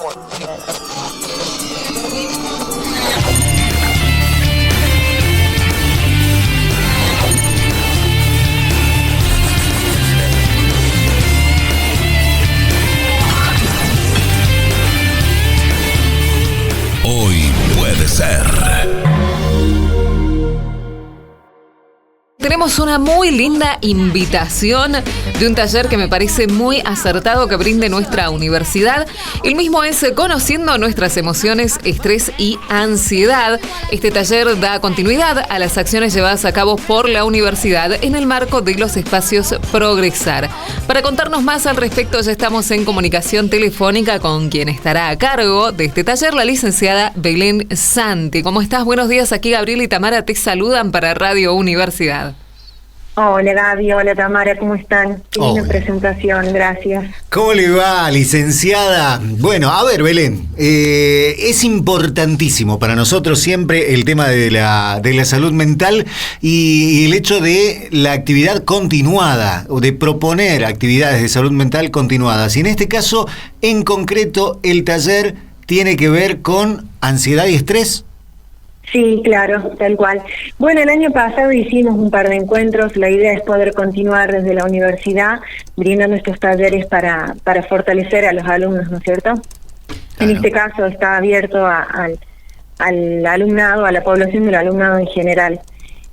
Hoy puede ser. Tenemos una muy linda invitación de un taller que me parece muy acertado que brinde nuestra universidad. El mismo es Conociendo nuestras emociones, estrés y ansiedad. Este taller da continuidad a las acciones llevadas a cabo por la universidad en el marco de los espacios Progresar. Para contarnos más al respecto, ya estamos en comunicación telefónica con quien estará a cargo de este taller, la licenciada Belén Santi. ¿Cómo estás? Buenos días, aquí Gabriel y Tamara te saludan para Radio Universidad. Hola Gaby, hola Tamara, ¿cómo están? Qué linda presentación, gracias. ¿Cómo le va, licenciada? Bueno, a ver, Belén, es importantísimo para nosotros siempre el tema de la salud mental y el hecho de la actividad continuada, o de proponer actividades de salud mental continuadas. Y en este caso, en concreto, el taller tiene que ver con ansiedad y estrés. Sí, claro, tal cual. Bueno, el año pasado hicimos un par de encuentros. La idea es poder continuar desde la universidad brindando estos talleres para fortalecer a los alumnos, ¿no es cierto? Claro. En este caso está abierto al alumnado, a la población del alumnado en general.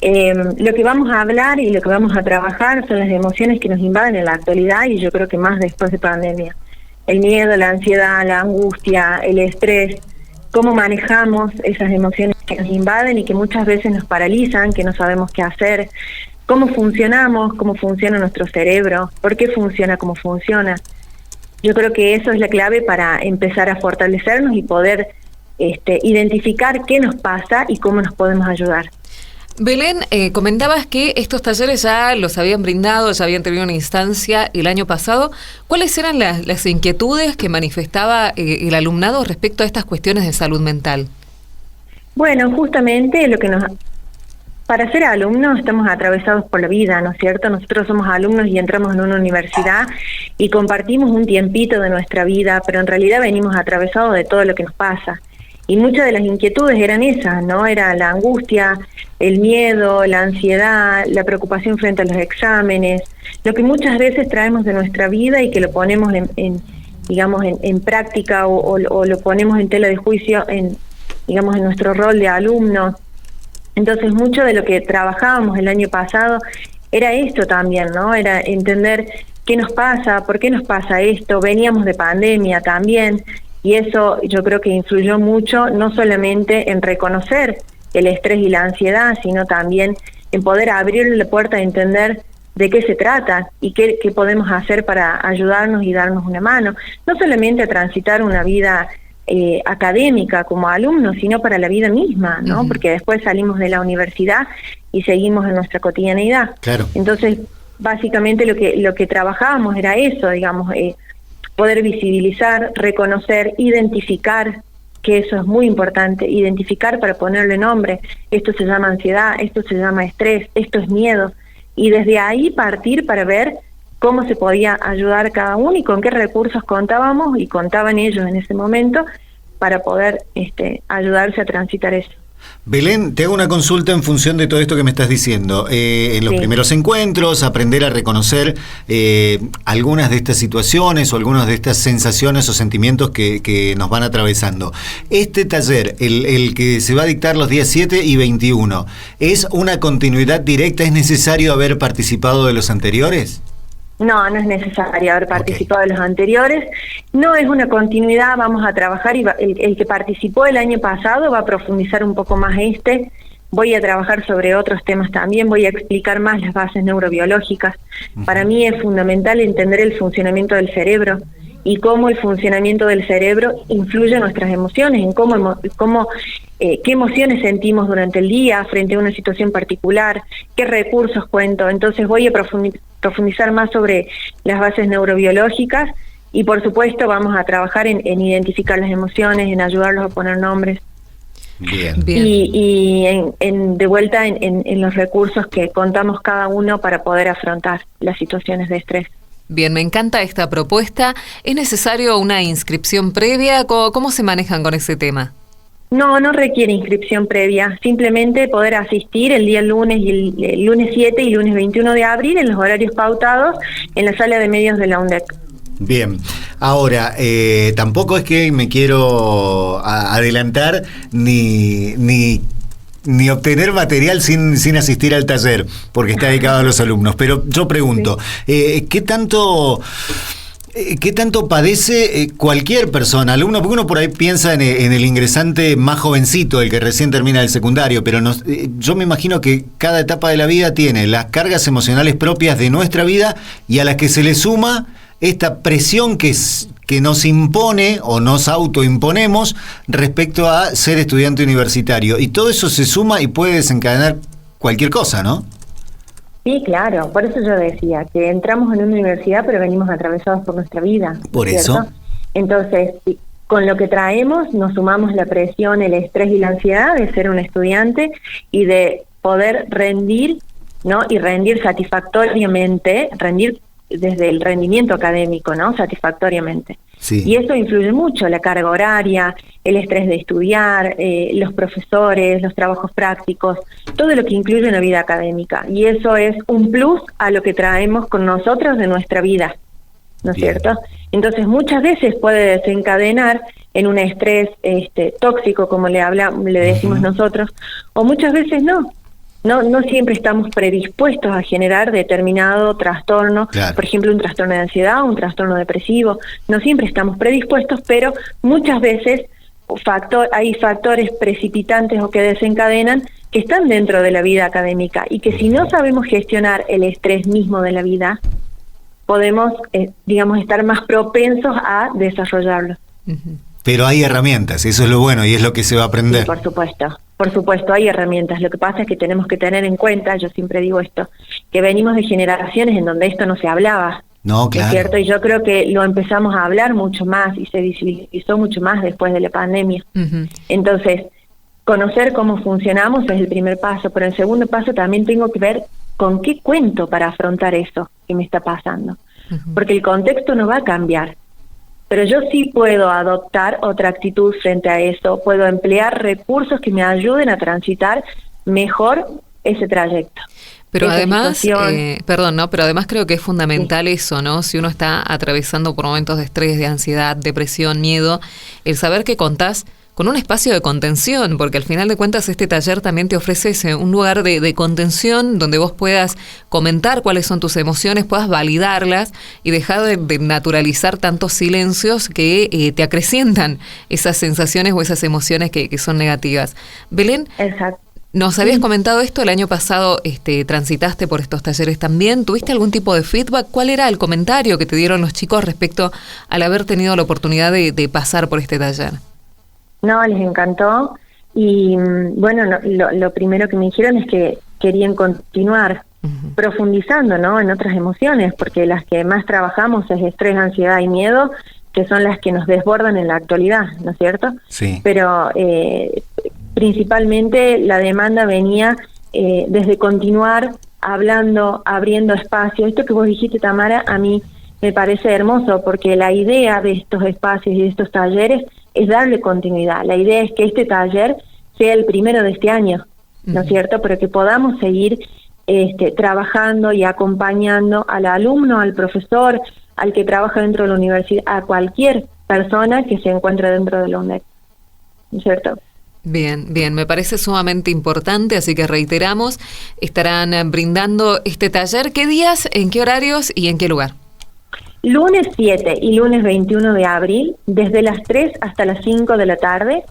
Lo que vamos a hablar y lo que vamos a trabajar son las emociones que nos invaden en la actualidad y yo creo que más después de pandemia. El miedo, la ansiedad, la angustia, el estrés, cómo manejamos esas emociones que nos invaden y que muchas veces nos paralizan, que no sabemos qué hacer, cómo funcionamos, cómo funciona nuestro cerebro, por qué funciona como funciona. Yo creo que eso es la clave para empezar a fortalecernos y poder identificar qué nos pasa y cómo nos podemos ayudar. Belén, comentabas que estos talleres ya los habían brindado, ya habían tenido una instancia el año pasado. ¿Cuáles eran las inquietudes que manifestaba el alumnado respecto a estas cuestiones de salud mental? Bueno, justamente para ser alumnos estamos atravesados por la vida, ¿no es cierto? Nosotros somos alumnos y entramos en una universidad y compartimos un tiempito de nuestra vida, pero en realidad venimos atravesados de todo lo que nos pasa. Y muchas de las inquietudes eran esas, ¿no? Era la angustia, el miedo, la ansiedad, la preocupación frente a los exámenes, lo que muchas veces traemos de nuestra vida y que lo ponemos en práctica o lo ponemos en tela de juicio en nuestro rol de alumno. Entonces, mucho de lo que trabajábamos el año pasado era esto también, ¿no? Era entender qué nos pasa, por qué nos pasa esto. Veníamos de pandemia también. Y eso yo creo que influyó mucho, no solamente en reconocer el estrés y la ansiedad, sino también en poder abrirle la puerta a entender de qué se trata y qué podemos hacer para ayudarnos y darnos una mano. No solamente a transitar una vida académica como alumnos, sino para la vida misma, ¿no? Uh-huh. Porque después salimos de la universidad y seguimos en nuestra cotidianidad. Claro. Entonces, básicamente lo que trabajábamos era eso, poder visibilizar, reconocer, identificar, que eso es muy importante, identificar para ponerle nombre. Esto se llama ansiedad, esto se llama estrés, esto es miedo. Y desde ahí partir para ver cómo se podía ayudar cada uno y con qué recursos contábamos y contaban ellos en ese momento para poder ayudarse a transitar eso. Belén, te hago una consulta en función de todo esto que me estás diciendo. En los primeros encuentros, aprender a reconocer algunas de estas situaciones o algunas de estas sensaciones o sentimientos que nos van atravesando. Este taller, el que se va a dictar los días 7 y 21, ¿es una continuidad directa? ¿Es necesario haber participado de los anteriores? No, no es necesario haber participado de los anteriores. No es una continuidad, vamos a trabajar y el que participó el año pasado va a profundizar un poco más Voy a trabajar sobre otros temas también, voy a explicar más las bases neurobiológicas. Para mí es fundamental entender el funcionamiento del cerebro y cómo el funcionamiento del cerebro influye en nuestras emociones, en qué emociones sentimos durante el día frente a una situación particular, qué recursos cuento. Entonces voy a profundizar más sobre las bases neurobiológicas y por supuesto vamos a trabajar en identificar las emociones, en ayudarlos a poner nombres. Bien. Y de vuelta en los recursos que contamos cada uno para poder afrontar las situaciones de estrés. Bien, me encanta esta propuesta. ¿Es necesario una inscripción previa? ¿Cómo se manejan con ese tema? No requiere inscripción previa, simplemente poder asistir el día lunes y el lunes 7 y lunes 21 de abril en los horarios pautados en la sala de medios de la UNDEC. Bien, ahora, tampoco es que me quiero adelantar ni obtener material sin asistir al taller, porque está dedicado a los alumnos, pero yo pregunto, ¿qué tanto padece cualquier persona, alumno? Porque uno por ahí piensa en el ingresante más jovencito, el que recién termina el secundario, pero yo me imagino que cada etapa de la vida tiene las cargas emocionales propias de nuestra vida y a las que se le suma esta presión que nos impone o nos autoimponemos respecto a ser estudiante universitario. Y todo eso se suma y puede desencadenar cualquier cosa, ¿no? Sí, claro, por eso yo decía que entramos en una universidad pero venimos atravesados por nuestra vida. Por ¿cierto? eso. Entonces, con lo que traemos nos sumamos la presión, el estrés y la ansiedad de ser un estudiante y de poder rendir, ¿no? Y rendir satisfactoriamente, rendir desde el rendimiento académico, ¿no? Satisfactoriamente. Sí. Y eso influye mucho, la carga horaria, el estrés de estudiar, los profesores, los trabajos prácticos, todo lo que incluye una vida académica. Y eso es un plus a lo que traemos con nosotros de nuestra vida, ¿no es cierto? Entonces muchas veces puede desencadenar en un estrés tóxico, como le decimos nosotros, o muchas veces no. No siempre estamos predispuestos a generar determinado trastorno, claro. Por ejemplo, un trastorno de ansiedad, un trastorno depresivo. No siempre estamos predispuestos, pero muchas veces hay factores precipitantes o que desencadenan que están dentro de la vida académica y que si no sabemos gestionar el estrés mismo de la vida, podemos, estar más propensos a desarrollarlo. Pero hay herramientas, eso es lo bueno y es lo que se va a aprender. Sí, por supuesto, hay herramientas. Lo que pasa es que tenemos que tener en cuenta, yo siempre digo esto, que venimos de generaciones en donde esto no se hablaba. No, claro. ¿Es cierto? Y yo creo que lo empezamos a hablar mucho más y se visibilizó mucho más después de la pandemia. Uh-huh. Entonces, conocer cómo funcionamos es el primer paso, pero el segundo paso también tengo que ver con qué cuento para afrontar eso que me está pasando. Uh-huh. Porque el contexto no va a cambiar. Pero yo sí puedo adoptar otra actitud frente a eso, puedo emplear recursos que me ayuden a transitar mejor ese trayecto. Pero además, pero además creo que es fundamental eso, ¿no? Si uno está atravesando por momentos de estrés, de ansiedad, depresión, miedo, el saber que contás con un espacio de contención, porque al final de cuentas este taller también te ofrece un lugar de contención donde vos puedas comentar cuáles son tus emociones, puedas validarlas y dejar de naturalizar tantos silencios que te acrecientan esas sensaciones o esas emociones que son negativas. Belén, exacto. Nos habías comentado esto, el año pasado transitaste por estos talleres también. ¿Tuviste algún tipo de feedback? ¿Cuál era el comentario que te dieron los chicos respecto al haber tenido la oportunidad de pasar por este taller? No, les encantó y bueno, lo primero que me dijeron es que querían continuar profundizando, ¿no? En otras emociones, porque las que más trabajamos es estrés, ansiedad y miedo, que son las que nos desbordan en la actualidad, ¿no es cierto? Sí. Pero principalmente la demanda venía desde continuar hablando, abriendo espacios. Esto que vos dijiste, Tamara, a mí me parece hermoso, porque la idea de estos espacios y de estos talleres es darle continuidad. La idea es que este taller sea el primero de este año, ¿no es cierto? Pero que podamos seguir trabajando y acompañando al alumno, al profesor, al que trabaja dentro de la universidad, a cualquier persona que se encuentre dentro de la UNDEC, ¿no es cierto? Bien, me parece sumamente importante, así que reiteramos, estarán brindando este taller. ¿Qué días, en qué horarios y en qué lugar? Lunes 7 y lunes 21 de abril, desde las 3 hasta las 5 de la tarde,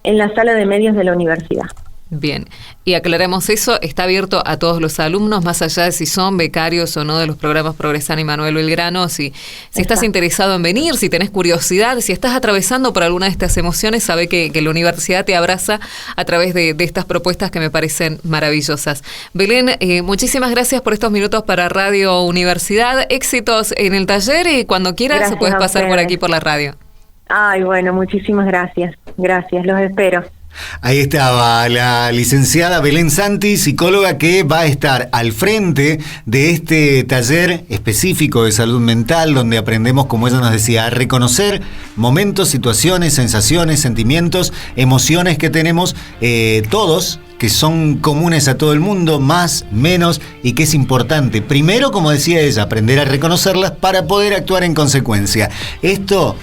en la sala de medios de la universidad. Bien, y aclaremos eso, está abierto a todos los alumnos, más allá de si son becarios o no de los programas Progresana y Manuel Belgrano. Si estás interesado en venir, si tenés curiosidad, si estás atravesando por alguna de estas emociones, sabe que la universidad te abraza a través de estas propuestas que me parecen maravillosas. Belén, muchísimas gracias por estos minutos para Radio Universidad, éxitos en el taller y cuando quieras gracias, puedes pasar por aquí por la radio. Ay, bueno, muchísimas gracias, los espero. Ahí estaba la licenciada Belén Santi, psicóloga, que va a estar al frente de este taller específico de salud mental, donde aprendemos, como ella nos decía, a reconocer momentos, situaciones, sensaciones, sentimientos, emociones que tenemos todos, que son comunes a todo el mundo, más, menos, y que es importante, primero, como decía ella, aprender a reconocerlas para poder actuar en consecuencia. Esto...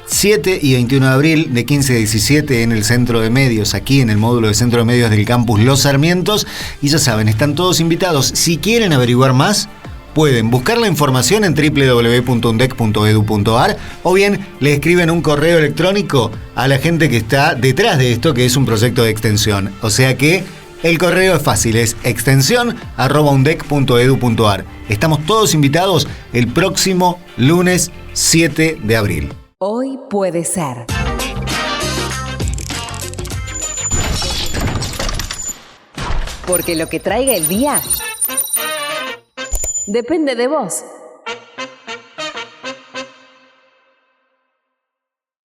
7 y 21 de abril, de 15 a 17 en el Centro de Medios, aquí en el módulo de Centro de Medios del campus Los Sarmientos. Y ya saben, están todos invitados. Si quieren averiguar más, pueden buscar la información en www.undec.edu.ar o bien le escriben un correo electrónico a la gente que está detrás de esto, que es un proyecto de extensión. O sea que el correo es fácil, es extensión@undec.edu.ar. Estamos todos invitados el próximo lunes 7 de abril. Hoy puede ser. Porque lo que traiga el día depende de vos.